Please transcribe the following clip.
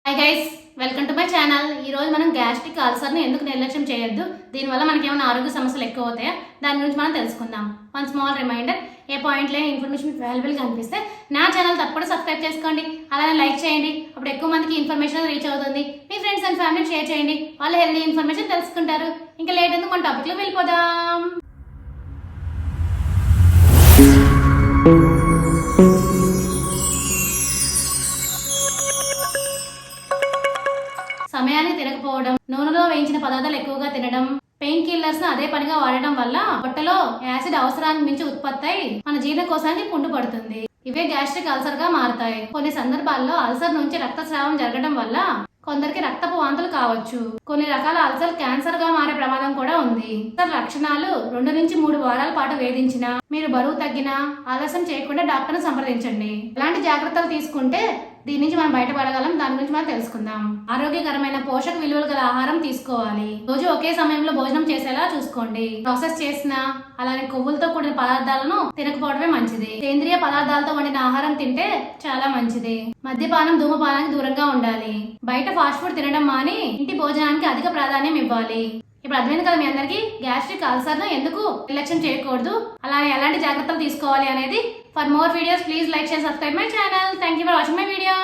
Hi guys, welcome to my channel. ఈ రోజు మనం గ్యాస్ట్రిక్ అల్సర్ని ఎందుకు నిర్లక్ష్యం చేయొద్దు, దీనివల్ల మనకి ఏమైనా ఆరోగ్య సమస్యలు ఎక్కువ అవుతాయా, దాని గురించి మనం తెలుసుకుందాం. వన్ స్మాల్ రిమైండర్, ఏ పాయింట్ లేని ఇన్ఫర్మేషన్ మీకు వాల్యుబుల్గా అనిపిస్తే నా ఛానల్ తప్పకుండా సబ్స్క్రైబ్ చేసుకోండి, అలానే లైక్ చేయండి. అప్పుడు ఎక్కువ మందికి ఇన్ఫర్మేషన్ రీచ్ అవుతుంది. మీ ఫ్రెండ్స్ అండ్ ఫ్యామిలీ షేర్ చేయండి, వాళ్ళు హెల్దీ ఇన్ఫర్మేషన్ తెలుసుకుంటారు. ఇంకా లేట్ ఎందుకు మన టాపిక్లో వెళ్ళిపోదాం. సమయానికి తినకపోవడం, నూనెలో వేయించిన పదార్థాలు ఎక్కువగా తినడం, పెయిన్ కిల్లర్స్ ను అదే పనిగా వాడడం వల్ల పొట్టలో యాసిడ్ అవసరానికి మించి ఉత్పత్తి అయి మన జీర్ణకోశానికి పుండు పడుతుంది. ఇవే గ్యాస్ట్రిక్ అల్సర్ గా మారతాయి. కొన్ని సందర్భాల్లో అల్సర్ నుంచి రక్తస్రావం జరగడం వల్ల కొందరికి రక్తపు వాంతులు కావచ్చు. కొన్ని రకాల అల్సర్ క్యాన్సర్ గా మారే ప్రమాదం కూడా ఉంది. లక్షణాలు 2 నుంచి 3 వారాల పాటు వేధించినా, మీరు బరువు తగ్గినా ఆలస్యం చేయకుండా డాక్టర్ను సంప్రదించండి. ఎలాంటి జాగ్రత్తలు తీసుకుంటే దీని నుంచి మనం బయటపడగలం, దాని గురించి మనం తెలుసుకుందాం. ఆరోగ్యకరమైన పోషక విలువలు గల ఆహారం తీసుకోవాలి. రోజు ఒకే సమయంలో భోజనం చేసేలా చూసుకోండి. ప్రాసెస్ చేసిన అలానే కొవ్వులతో కూడిన పదార్థాలను తినకపోవడమే మంచిది. సేంద్రియ పదార్థాలతో వండిన ఆహారం తింటే చాలా మంచిది. మద్యపానం, ధూమపానానికి దూరంగా ఉండాలి. బయట ఫాస్ట్ ఫుడ్ తినడం మాని ఇంటి భోజనానికి అధిక ప్రాధాన్యం ఇవ్వాలి. ఇప్పుడు అర్థమైంది కదా మీ అందరికి గ్యాస్ట్రిక్ అల్సర్ ను ఎందుకు నిర్లక్ష్యం చేయకూడదు, అలానే ఎలాంటి జాగ్రత్తలు తీసుకోవాలి అనేది. For more videos please like, share, subscribe my channel. Thank you for watching my video.